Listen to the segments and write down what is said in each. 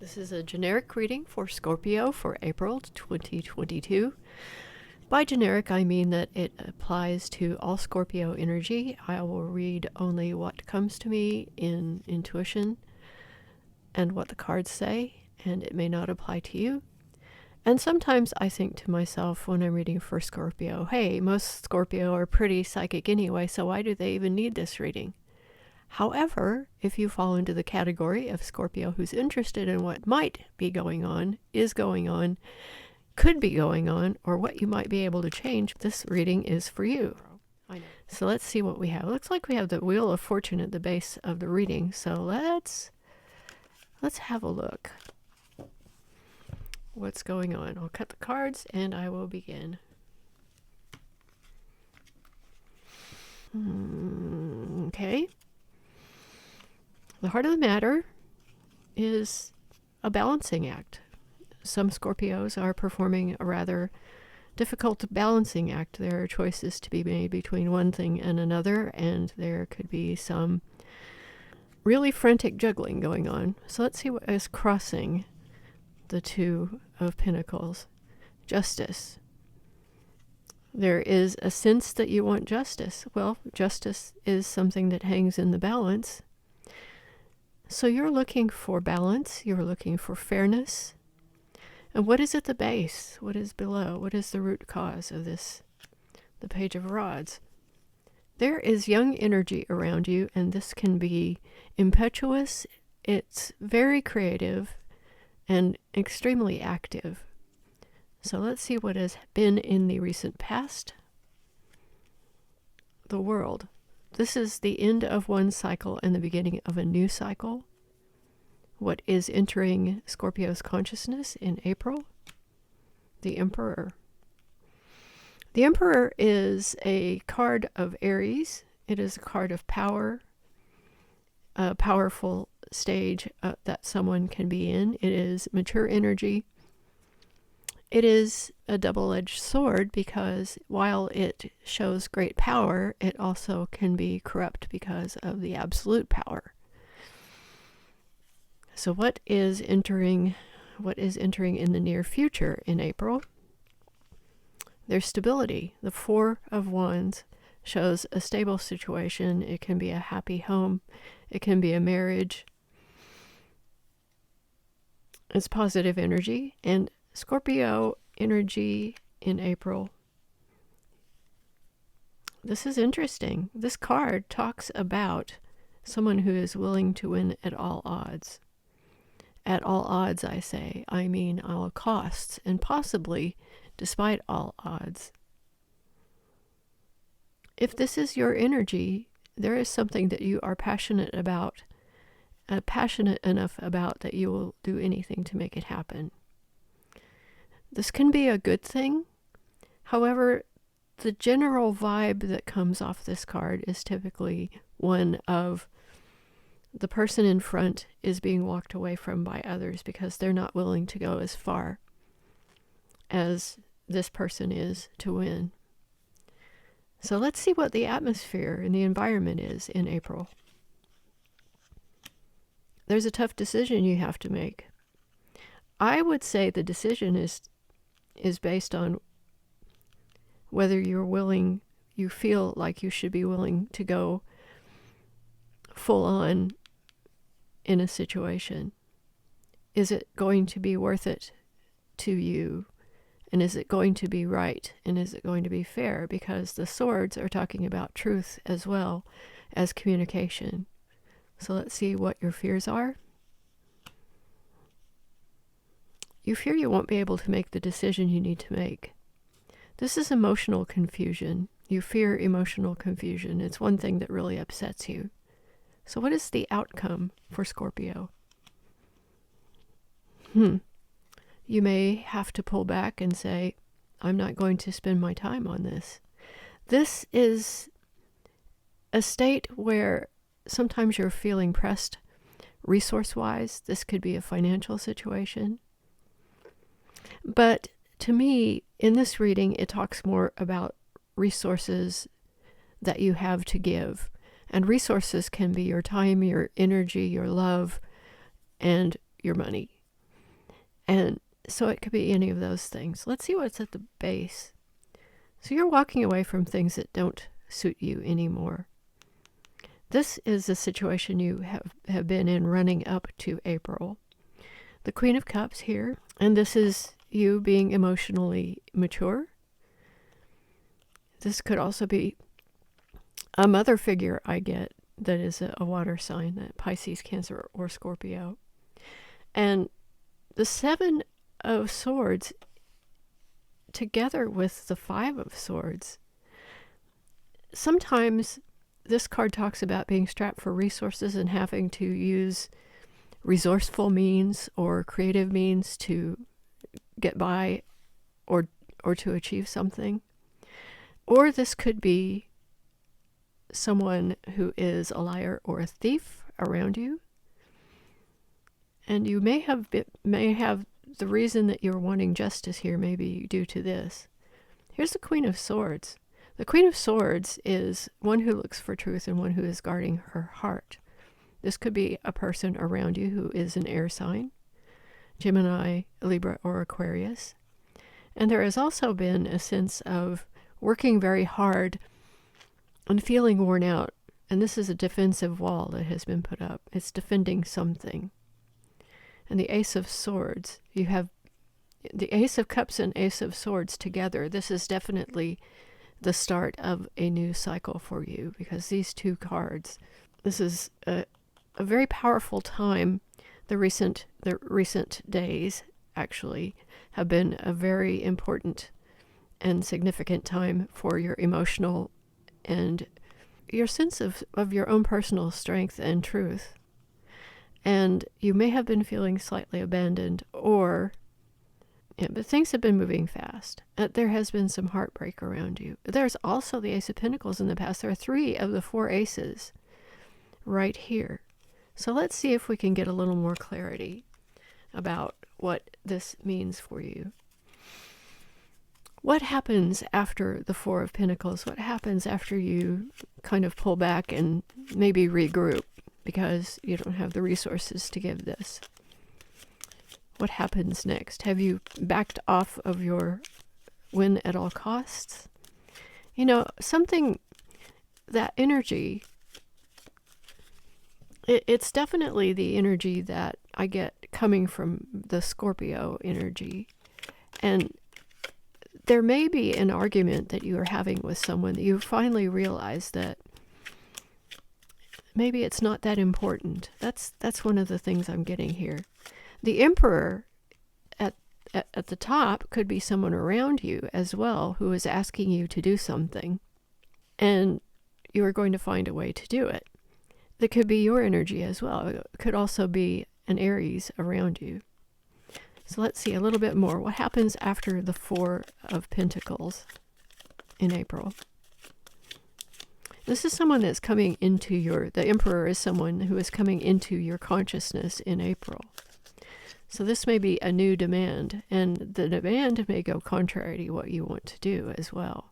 This is a generic reading for Scorpio for April 2022. By generic, I mean that it applies to all Scorpio energy. I will read only what comes to me in intuition and what the cards say, and it may not apply to you. And sometimes I think to myself when I'm reading for Scorpio, hey, most Scorpio are pretty psychic anyway, so why do they even need this reading? However, if you fall into the category of Scorpio who's interested in what might be going on, is going on, could be going on, or what you might be able to change, this reading is for you. So let's see what we have. It looks like we have the Wheel of Fortune at the base of the reading. So let's have a look. What's going on? I'll cut the cards and I will begin. Okay. The heart of the matter is a balancing act. Some Scorpios are performing a rather difficult balancing act. There are choices to be made between one thing and another, and there could be some really frantic juggling going on. So let's see what is crossing the Two of Pentacles. Justice. There is a sense that you want justice. Well, justice is something that hangs in the balance. So you're looking for balance, you're looking for fairness. And what is at the base? What is below? What is the root cause of this? The Page of Rods. There is young energy around you, and this can be impetuous. It's very creative and extremely active. So let's see what has been in the recent past. The World. This is the end of one cycle and the beginning of a new cycle. What is entering Scorpio's consciousness in April? The Emperor. The Emperor is a card of Aries. It is a card of power, a powerful stage that someone can be in. It is mature energy. It is a double-edged sword because while it shows great power, it also can be corrupt because of the absolute power. So what is entering in the near future in April? There's stability. The Four of Wands shows a stable situation. It can be a happy home. It can be a marriage. It's positive energy. And Scorpio energy in April. This is interesting. This card talks about someone who is willing to win at all odds. At all odds, I say. I mean all costs, and possibly despite all odds. If this is your energy, there is something that you are passionate about, passionate enough about that you will do anything to make it happen. This can be a good thing. However, the general vibe that comes off this card is typically one of the person in front is being walked away from by others because they're not willing to go as far as this person is to win. So let's see what the atmosphere and the environment is in April. There's a tough decision you have to make. I would say the decision is based on whether you feel like you should be willing to go full on in a situation. Is it going to be worth it to you? And is it going to be right? And is it going to be fair? Because the swords are talking about truth as well as communication. So let's see what your fears are. You fear you won't be able to make the decision you need to make. This is emotional confusion. You fear emotional confusion. It's one thing that really upsets you. So what is the outcome for Scorpio? You may have to pull back and say, I'm not going to spend my time on this. This is a state where sometimes you're feeling pressed resource-wise. This could be a financial situation. But to me, in this reading, it talks more about resources that you have to give. And resources can be your time, your energy, your love, and your money. And so it could be any of those things. Let's see what's at the base. So you're walking away from things that don't suit you anymore. This is a situation you have been in running up to April. The Queen of Cups here, and this is you being emotionally mature. This could also be a mother figure I get that is a water sign, that Pisces, Cancer, or Scorpio. And the Seven of Swords together with the Five of Swords. Sometimes this card talks about being strapped for resources and having to use resourceful means or creative means to get by or to achieve something. Or this could be someone who is a liar or a thief around you. And you may have the reason that you're wanting justice here may be due to this. Here's the Queen of Swords. The Queen of Swords is one who looks for truth and one who is guarding her heart. This could be a person around you who is an air sign, Gemini, Libra, or Aquarius. And there has also been a sense of working very hard and feeling worn out. And this is a defensive wall that has been put up. It's defending something. And the Ace of Swords, you have the Ace of Cups and Ace of Swords together. This is definitely the start of a new cycle for you, because these two cards, this is a very powerful time. The recent days actually have been a very important and significant time for your emotional and your sense of your own personal strength and truth. And you may have been feeling slightly abandoned, but things have been moving fast. There has been some heartbreak around you. There's also the Ace of Pentacles in the past. There are 3 of the 4 aces right here. So let's see if we can get a little more clarity about what this means for you. What happens after the 4 of Pentacles? What happens after you kind of pull back and maybe regroup because you don't have the resources to give this? What happens next? Have you backed off of your win at all costs? Something, that energy, it's definitely the energy that I get coming from the Scorpio energy. And there may be an argument that you are having with someone that you finally realize that maybe it's not that important. That's one of the things I'm getting here. The Emperor at the top could be someone around you as well who is asking you to do something, and you are going to find a way to do it. That could be your energy as well. It could also be an Aries around you. So let's see a little bit more. What happens after the 4 of Pentacles in April? This is someone that's coming into the Emperor is someone who is coming into your consciousness in April. So this may be a new demand, and the demand may go contrary to what you want to do as well.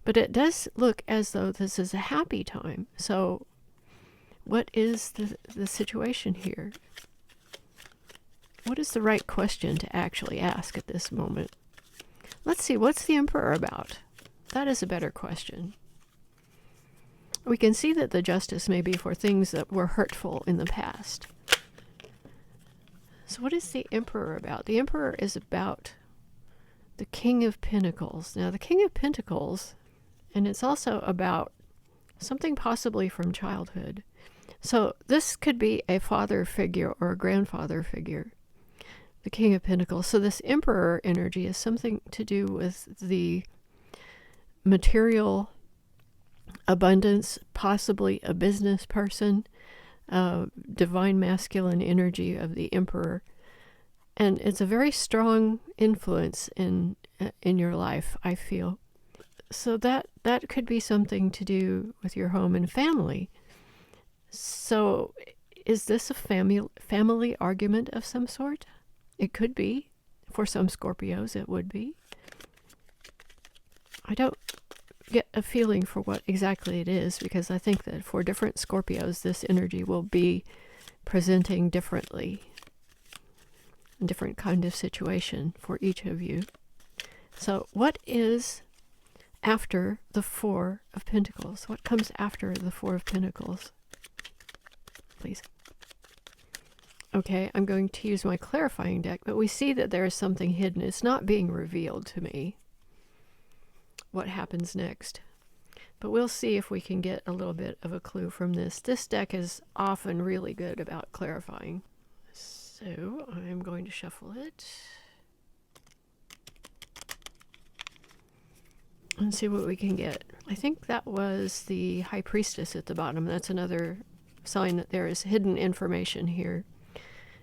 But it does look as though this is a happy time. So what is the situation here? What is the right question to actually ask at this moment? Let's see, what's the Emperor about? That is a better question. We can see that the justice may be for things that were hurtful in the past. So what is the Emperor about? The Emperor is about the King of Pentacles. Now, the King of Pentacles, and it's also about something possibly from childhood. So this could be a father figure or a grandfather figure, the King of Pentacles. So this Emperor energy is something to do with the material abundance, possibly a business person, divine masculine energy of the Emperor. And it's a very strong influence in your life, I feel. So that could be something to do with your home and family. So is this a family argument of some sort? It could be. For some Scorpios, it would be. I don't get a feeling for what exactly it is, because I think that for different Scorpios, this energy will be presenting differently. a different kind of situation for each of you. So what is after the Four of Pentacles? What comes after the Four of Pentacles? Please. Okay, I'm going to use my clarifying deck, but we see that there is something hidden. It's not being revealed to me what happens next. But we'll see if we can get a little bit of a clue from this. This deck is often really good about clarifying. So I'm going to shuffle it and see what we can get. I think that was the High Priestess at the bottom. That's another sign that there is hidden information here.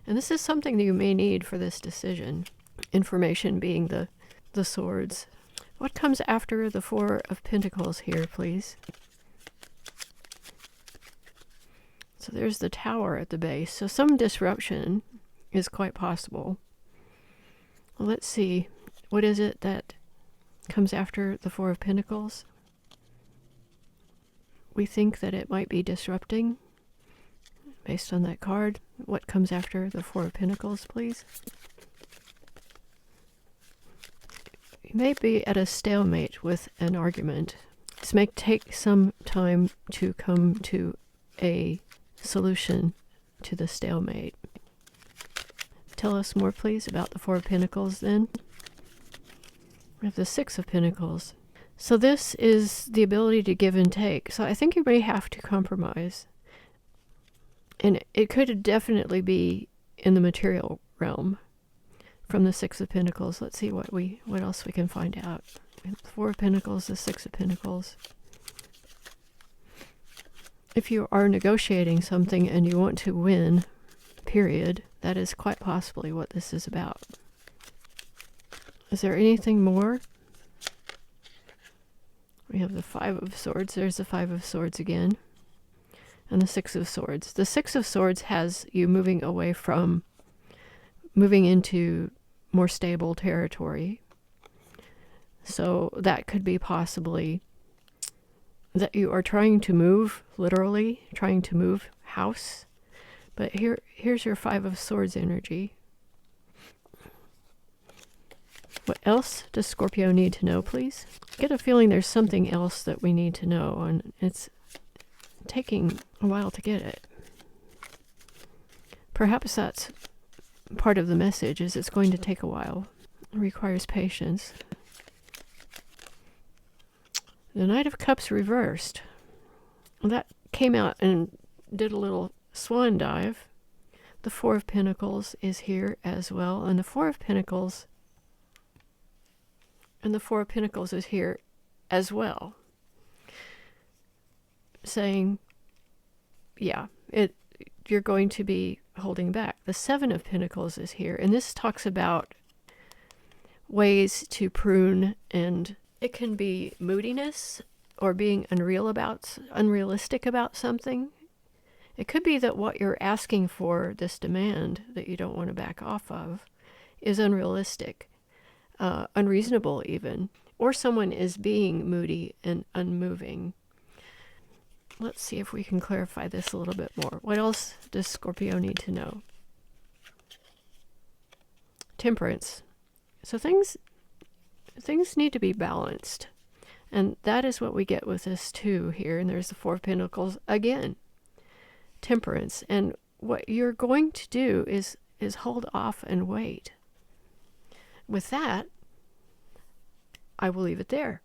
And this is something that you may need for this decision. Information being the swords. What comes after the Four of Pentacles here, please? So there's the Tower at the base. So some disruption is quite possible. Well, let's see. What is it that comes after the Four of Pentacles? We think that it might be disrupting based on that card. What comes after the Four of Pentacles, please? You may be at a stalemate with an argument. This may take some time to come to a solution to the stalemate. Tell us more, please, about the Four of Pentacles then. We have the Six of Pentacles. So this is the ability to give and take. So I think you may have to compromise. And it could definitely be in the material realm from the Six of Pentacles. Let's see what else we can find out. The Four of Pentacles, the Six of Pentacles. If you are negotiating something and you want to win, period, that is quite possibly what this is about. Is there anything more? We have the Five of Swords. There's the Five of Swords again. And the Six of Swords. The Six of Swords has you moving into more stable territory. So that could be possibly that you are trying to move, literally trying to move house. But here's your Five of Swords energy. What else does Scorpio need to know, please? I get a feeling there's something else that we need to know, and it's taking a while to get it. Perhaps that's part of the message, is it's going to take a while. It requires patience. The Knight of Cups reversed. Well, that came out and did a little swan dive. The Four of Pentacles is here as well, and the Four of Pentacles is here as well. Saying, yeah, you're going to be holding back. The Seven of Pentacles is here, and this talks about ways to prune, and it can be moodiness or being unrealistic about something. It could be that what you're asking for, this demand that you don't want to back off of, is unrealistic, unreasonable even, or someone is being moody and unmoving. Let's see if we can clarify this a little bit more. What else does Scorpio need to know? Temperance. So things need to be balanced. And that is what we get with this too here. And there's the Four of Pentacles again. Temperance. And what you're going to do is hold off and wait. With that, I will leave it there.